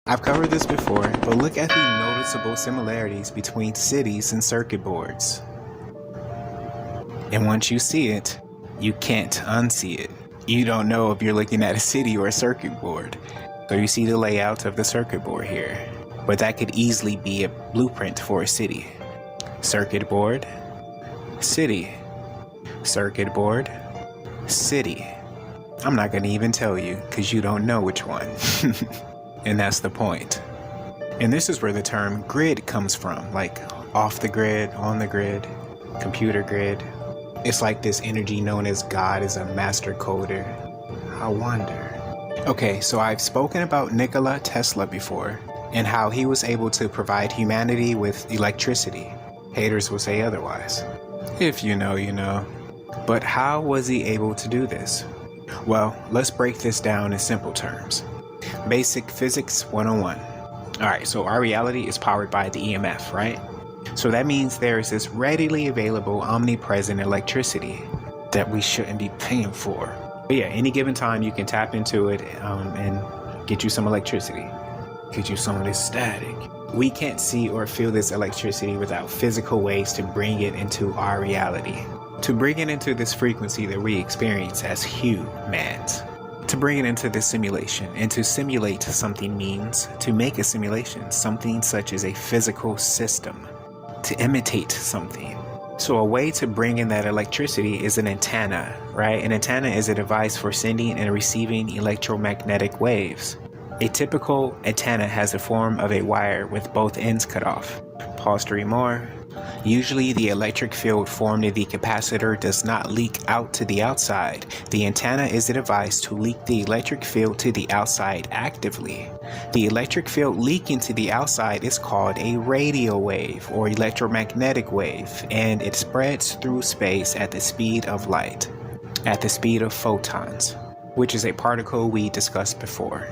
I've covered this before, but look at the noticeable similarities between cities and circuit boards. And once you see it, you can't unsee it. You don't know if you're looking at a city or a circuit board. So you see the layout of the circuit board here, but that could easily be a blueprint for a city. Circuit board, city, circuit board, city. I'm not gonna even tell you because you don't know which one. And that's the point. And this is where the term grid comes from, like off the grid, on the grid, computer grid. It's like this energy known as God is a master coder. I wonder. Okay, so I've spoken about Nikola Tesla before and how he was able to provide humanity with electricity. Haters will say otherwise. If you know, you know. But how was he able to do this? Well, let's break this down in simple terms. Basic Physics 101. Alright, so our reality is powered by the EMF, right? So that means there is this readily available, omnipresent electricity that we shouldn't be paying for. But yeah, any given time you can tap into it and get you some electricity. Get you some of this static. We can't see or feel this electricity without physical ways to bring it into our reality. To bring it into this frequency that we experience as humans. To bring it into this simulation. And to simulate something means to make a simulation, something such as a physical system. To imitate something. So a way to bring in that electricity is an antenna, right? An antenna is a device for sending and receiving electromagnetic waves. A typical antenna has the form of a wire with both ends cut off. Pause to read more. Usually the electric field formed in the capacitor does not leak out to the outside. The antenna is a device to leak the electric field to the outside actively. The electric field leaking to the outside is called a radio wave or electromagnetic wave, and it spreads through space at the speed of light, at the speed of photons, which is a particle we discussed before.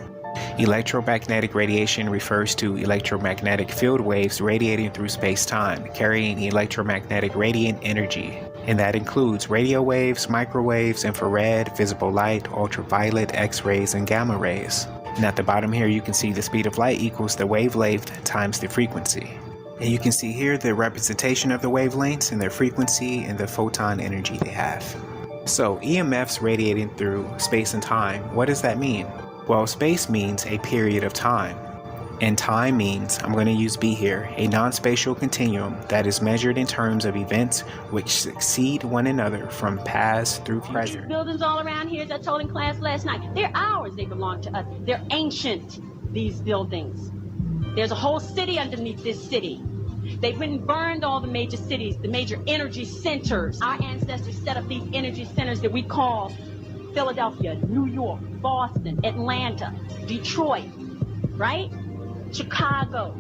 Electromagnetic radiation refers to electromagnetic field waves radiating through space-time, carrying electromagnetic radiant energy, and that includes radio waves, microwaves, infrared, visible light, ultraviolet, X-rays, and gamma rays. And at the bottom here you can see the speed of light equals the wavelength times the frequency. And you can see here the representation of the wavelengths and their frequency and the photon energy they have. So EMFs radiating through space and time, what does that mean? Well, space means a period of time, and time means, I'm going to use B here, a non-spatial continuum that is measured in terms of events which succeed one another from past through present. These buildings all around here, as I told in class last night, they're ours, they belong to us. They're ancient, these buildings. There's a whole city underneath this city. They've been burned all the major cities, the major energy centers. Our ancestors set up these energy centers that we call Philadelphia, New York, Boston, Atlanta, Detroit, right? Chicago,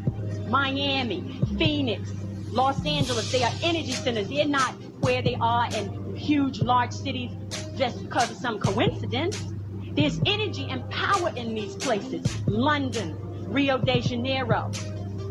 Miami, Phoenix, Los Angeles. They are energy centers. They're not where they are in huge, large cities just because of some coincidence. There's energy and power in these places. London, Rio de Janeiro,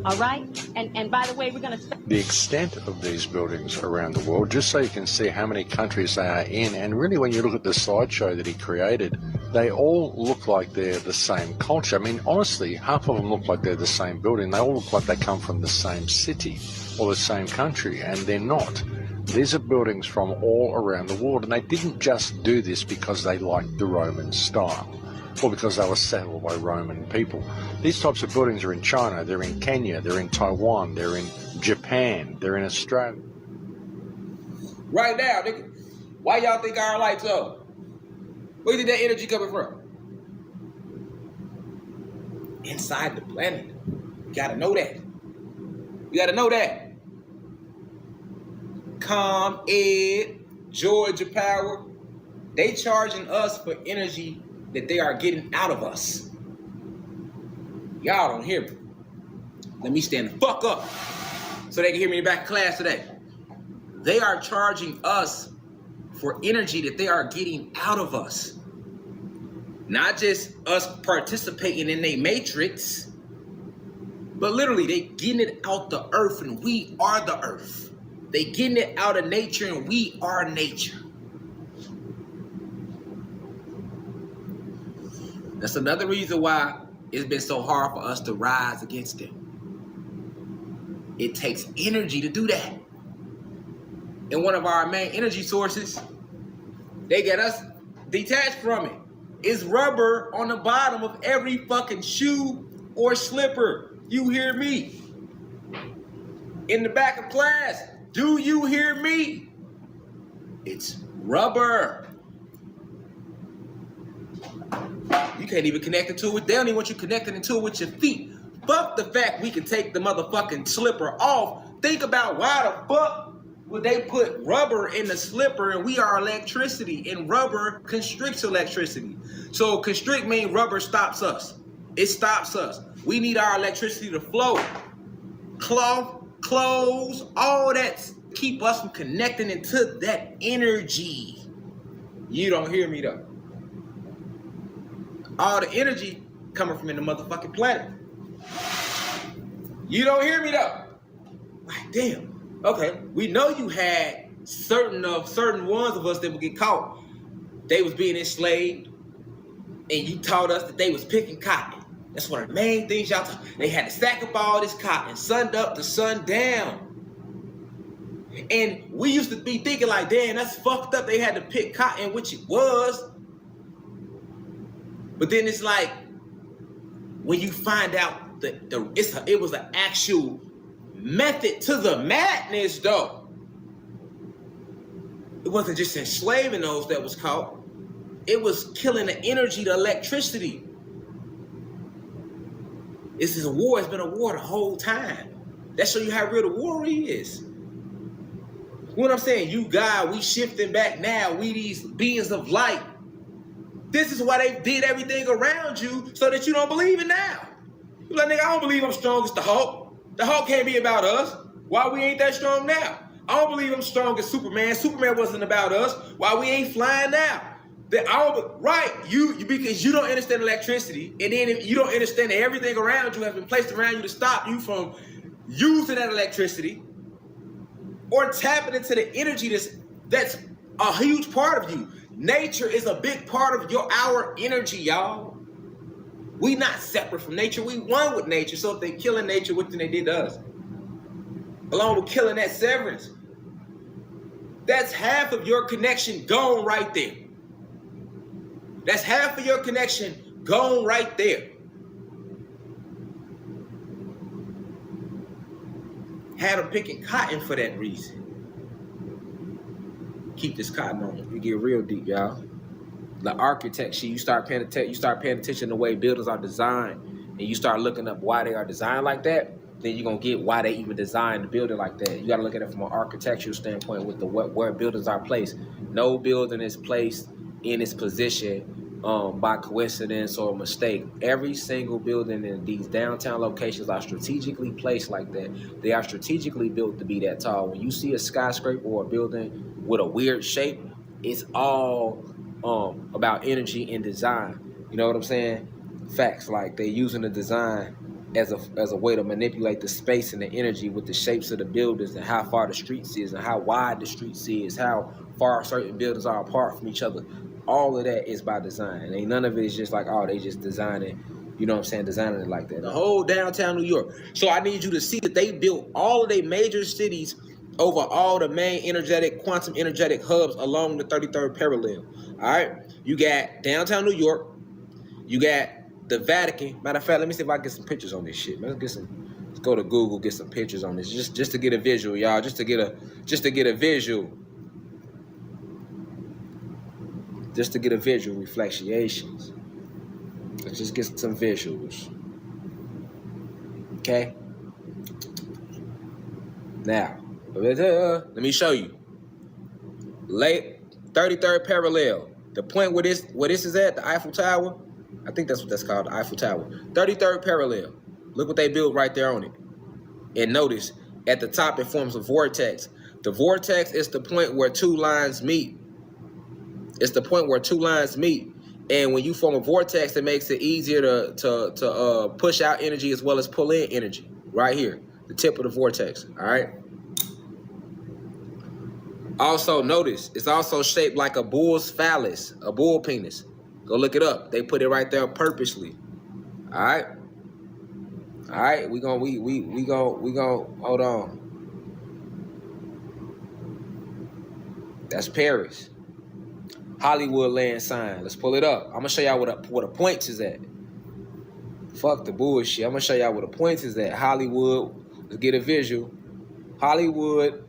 all right? And by the way, we're going to... The extent of these buildings around the world, just so you can see how many countries they are in, and really when you look at the slideshow that he created, they all look like they're the same culture. I mean, honestly, half of them look like they're the same building. They all look like they come from the same city or the same country, and they're not. These are buildings from all around the world, and they didn't just do this because they liked the Roman style or because they were settled by Roman people. These types of buildings are in China, they're in Kenya, they're in Taiwan, they're in Japan, they're in Australia. Right now, nigga, why y'all think our lights up? Where did that energy coming from? Inside the planet. You gotta know that. You gotta know that. ComEd, Georgia Power, they charging us for energy that they are getting out of us. Y'all don't hear me. Let me stand the fuck up so they can hear me in the back of class today. They are charging us for energy that they are getting out of us. Not just us participating in their matrix, but literally they getting it out the earth and we are the earth. They getting it out of nature and we are nature. That's another reason why it's been so hard for us to rise against them. It takes energy to do that. And one of our main energy sources, they get us detached from it. It's rubber on the bottom of every fucking shoe or slipper. You hear me? In the back of class, do you hear me? It's rubber. You can't even connect it to it. They don't even want you connected into it with your feet. Fuck the fact we can take the motherfucking slipper off. Think about why the fuck would they put rubber in the slipper, and we are electricity, and rubber constricts electricity. So constrict means rubber stops us. It stops us. We need our electricity to flow. Cloth, clothes, all that keep us from connecting into that energy. You don't hear me though. All the energy coming from in the motherfucking planet. You don't hear me though. Like, damn. Okay, we know you had certain ones of us that would get caught. They was being enslaved, and you taught us that they was picking cotton. That's one of the main things y'all taught. They had to stack up all this cotton, sun up to sun down. And we used to be thinking like, damn, that's fucked up. They had to pick cotton, which it was. But then it's like, when you find out that it was an actual method to the madness, though. It wasn't just enslaving those that was caught. It was killing the energy, the electricity. This is a war. It's been a war the whole time. That shows you how real the war really is. What I'm saying, you God, we shifting back now. We these beings of light. This is why they did everything around you so that you don't believe it now. You like, nigga, I don't believe I'm strong as the Hulk. The Hulk can't be about us. Why we ain't that strong now? I don't believe I'm strong as Superman. Superman wasn't about us. Why we ain't flying now? Because you don't understand electricity, and then if you don't understand that everything around you has been placed around you to stop you from using that electricity or tapping into the energy that's a huge part of you. Nature is a big part of our energy, y'all. We not separate from nature. We one with nature. So if they killing nature, what they did to us? Along with killing that severance. That's half of your connection gone right there. That's half of your connection gone right there. Had them picking cotton for that reason. Keep this cotton on. You get real deep, y'all. The architecture, you start paying attention to the way buildings are designed, and you start looking up why they are designed like that, then you're gonna get why they even designed the building like that. You gotta look at it from an architectural standpoint with where buildings are placed. No building is placed in its position by coincidence or mistake. Every single building in these downtown locations are strategically placed like that. They are strategically built to be that tall. When you see a skyscraper or a building with a weird shape, it's all about energy and design. You know what I'm saying? Facts. Like they using the design as a way to manipulate the space and the energy with the shapes of the buildings and how far the streets is and how wide the streets is, how far certain buildings are apart from each other. All of that is by design. Ain't none of it is just like, oh, they just designing, you know what I'm saying, designing it like that. The whole downtown New York. So I need you to see that they built all of their major cities over all the main quantum energetic hubs along the 33rd parallel. All right? You got downtown New York. You got the Vatican. Matter of fact, let me see if I can get some pictures on this shit. Let's go to Google, get some pictures on this. Just to get a visual, y'all. Just to get a visual. Just to get a visual, reflections. Let's just get some visuals. Okay? Now, let me show you. Late 33rd parallel. The point where this is at, the Eiffel Tower. I think that's what that's called, the Eiffel Tower. 33rd parallel. Look what they built right there on it. And notice, at the top it forms a vortex. The vortex is the point where two lines meet. It's the point where two lines meet. And when you form a vortex, it makes it easier to push out energy as well as pull in energy. Right here, the tip of the vortex, all right? Also notice, it's also shaped like a bull's phallus, a bull penis. Go look it up. They put it right there purposely, All right. All right. We gonna hold on. That's Paris. Hollywood land sign. Let's pull it up. I'm gonna show y'all what the points is at. Fuck the bullshit. I'm gonna show y'all where the points is at. Hollywood. Let's get a visual. Hollywood.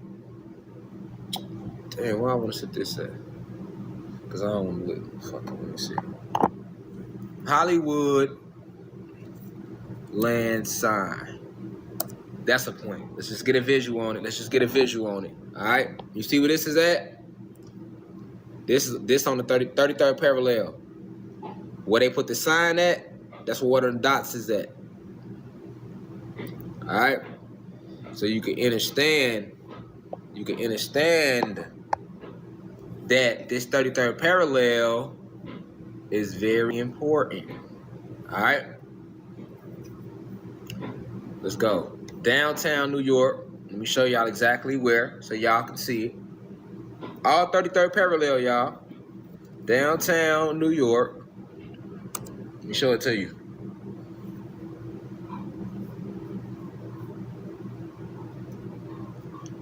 Damn, where I wanna sit this at? Cause I don't wanna look. Fuck, let me see. Hollywood land sign. That's a point. Let's just get a visual on it. All right. You see where this is at? This on the 33rd parallel. Where they put the sign at, that's where one of the dots is at. All right. So you can understand that this 33rd parallel is very important. All right. Let's go. Downtown New York. Let me show y'all exactly where so y'all can see it. All 33rd parallel, y'all. Downtown New York. Let me show it to you.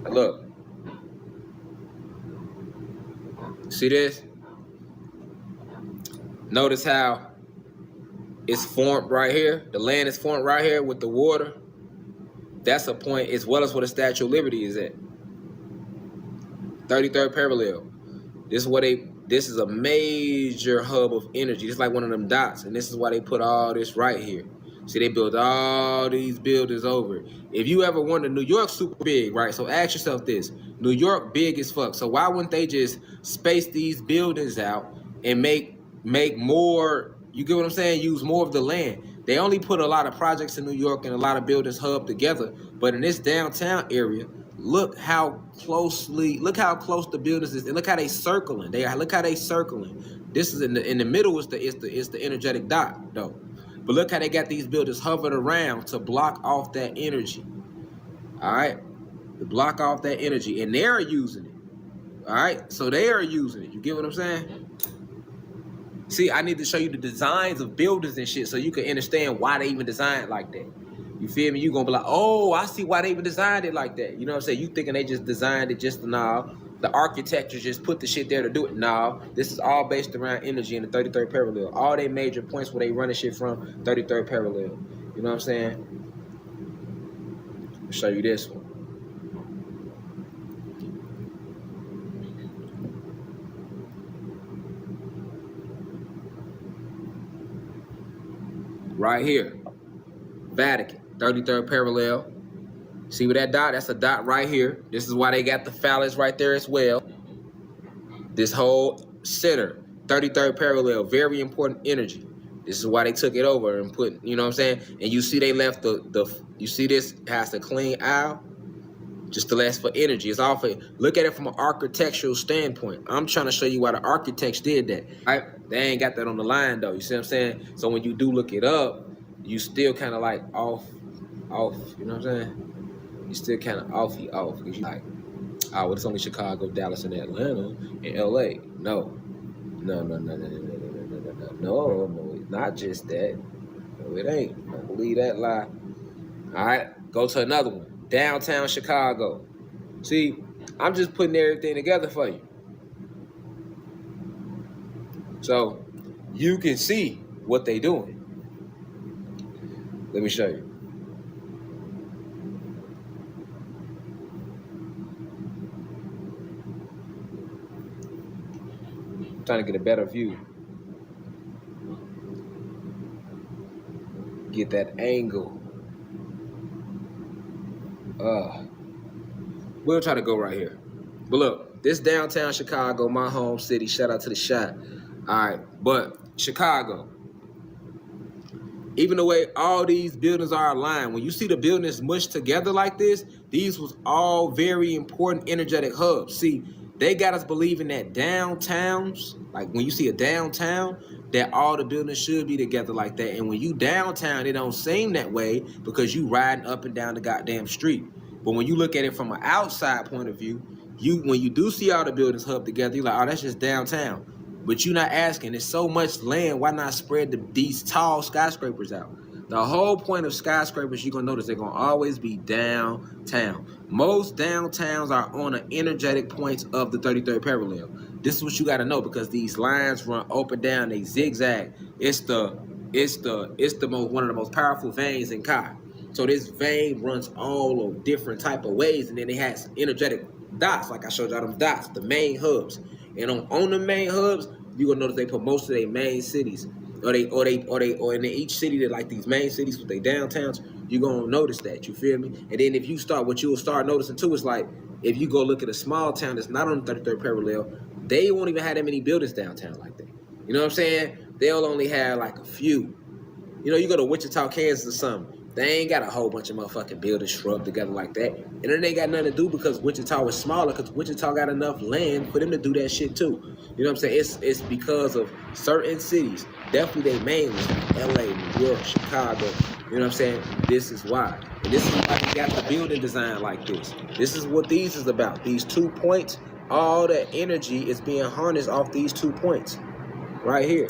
Look. See this? Notice how it's formed right here. The land is formed right here with the water. That's a point as well as where the Statue of Liberty is at. 33rd parallel. This is a major hub of energy. It's like one of them dots, and this is why they put all this right here. See, they built all these buildings over it. If you ever wonder, New York's super big, right? So ask yourself this. New York big as fuck. So why wouldn't they just space these buildings out and make more, you get what I'm saying? Use more of the land. They only put a lot of projects in New York and a lot of buildings hubbed together. But in this downtown area, look how close the buildings is, and look how they circling. Look how they circling. This is in the middle is the energetic dot though. But look how they got these buildings hovered around to block off that energy. All right, to block off that energy, and they're using it. All right, so they are using it. You get what I'm saying? See, I need to show you the designs of buildings and shit so you can understand why they even designed like that. You feel me? You gonna be like, oh, I see why they even designed it like that. You know what I'm saying? You thinking they just designed it just to now. The architecture just put the shit there to do it. No, this is all based around energy in the 33rd parallel. All they major points where they running shit from, 33rd parallel. You know what I'm saying? I'll show you this one. Right here. Vatican, 33rd parallel. See where that dot? That's a dot right here. This is why they got the phallus right there as well. This whole center, 33rd parallel, very important energy. This is why they took it over and put, you know what I'm saying? And you see they left you see this has a clean aisle just to last for energy. It's all for, look at it from an architectural standpoint. I'm trying to show you why the architects did that. Right? They ain't got that on the line though, you see what I'm saying? So when you do look it up, you still kind of like off, you know what I'm saying? You still kind of off, because you like, oh, well, it's only Chicago, Dallas, and Atlanta, and LA. No, it's not just that. No, it ain't. Don't believe that lie. All right, go to another one. Downtown Chicago. See, I'm just putting everything together for you. So you can see what they doing. Let me show you. I'm trying to get a better view. Get that angle. We'll try to go right here. But look, this downtown Chicago, my home city. Shout out to the shot. All right, but Chicago. Even the way all these buildings are aligned, when you see the buildings mushed together like this, these was all very important energetic hubs. See, they got us believing that downtowns, like when you see a downtown, that all the buildings should be together like that. And when you downtown, it don't seem that way because you riding up and down the goddamn street. But when you look at it from an outside point of view, when you do see all the buildings hubbed together, you're like, oh, that's just downtown. But you're not asking, there's so much land, why not spread these tall skyscrapers out? The whole point of skyscrapers, you're gonna notice they're gonna always be downtown. Most downtowns are on the energetic points of the 33rd parallel. This is what you gotta know, because these lines run up and down, they zigzag. It's the most one of the most powerful veins in Chi. So this vein runs all of different type of ways, and then it has energetic dots, like I showed y'all them dots, the main hubs. And on the main hubs, you're gonna notice they put most of their main cities. Or in each city that like these main cities with their downtowns, you're gonna notice that, you feel me? And then if you start, what you'll start noticing too is like, if you go look at a small town that's not on the 33rd parallel, they won't even have that many buildings downtown like that. You know what I'm saying? They'll only have like a few. You know, you go to Wichita, Kansas or something, they ain't got a whole bunch of motherfucking buildings shrubed together like that. And then they got nothing to do because Wichita was smaller, because Wichita got enough land for them to do that shit too. You know what I'm saying? It's because of certain cities, definitely they main ones, LA, New York, Chicago. You know what I'm saying? This is why. And this is why you got the building design like this. This is what these is about. These 2 points, all that energy is being harnessed off these 2 points right here.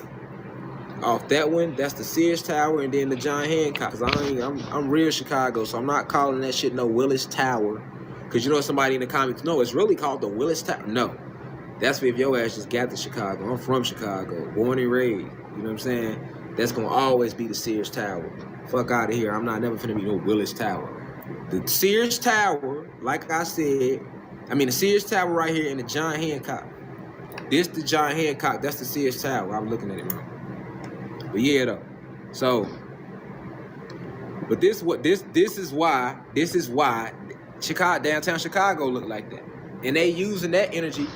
Off that one, that's the Sears Tower, and then the John Hancock. Cause I'm real Chicago, so I'm not calling that shit no Willis Tower. Cause you know somebody in the comments, no, it's really called the Willis Tower. No, that's if your ass just got to Chicago. I'm from Chicago, born and raised. You know what I'm saying? That's gonna always be the Sears Tower. Fuck out of here. I'm not never finna be no Willis Tower. The Sears Tower, like I said, the Sears Tower right here, and the John Hancock. This the John Hancock. That's the Sears Tower. I'm looking at it now. But yeah, though. So, but this is why Chicago, downtown Chicago look like that, and they using that energy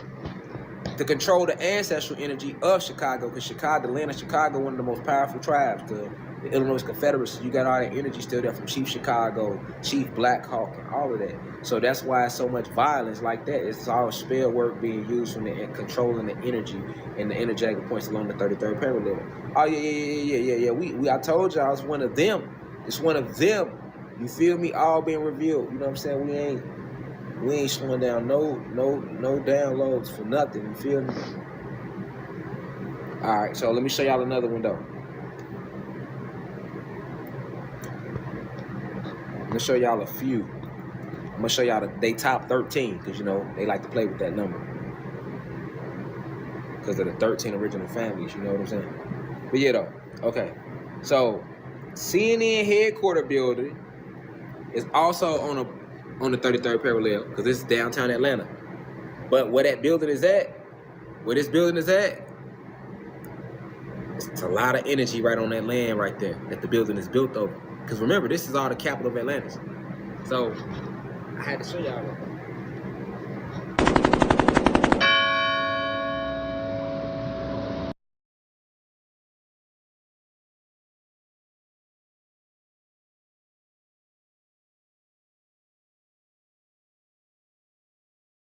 to control the ancestral energy of Chicago, because Chicago, the land of Chicago, one of the most powerful tribes, the Illinois Confederacy. You got all that energy still there from Chief Chicago, Chief Black Hawk, and all of that. So that's why it's so much violence like that. It's all spell work being used from controlling the energy and the energetic points along the 33rd parallel. Oh yeah. I told y'all it's one of them. It's one of them. You feel me? All being revealed. You know what I'm saying? We ain't slowing down no downloads for nothing. You feel me? All right. So let me show y'all another one though. I'm gonna show y'all a few. I'm gonna show y'all they top 13, because you know they like to play with that number because of the 13 original families. You know what I'm saying? But yeah, though. Okay, so CNN headquarters building is also on the 33rd parallel, because this is downtown Atlanta. But where that building is at, where this building is at, it's a lot of energy right on that land right there that the building is built over. Because remember, this is all the capital of Atlantis. So I had to show y'all that.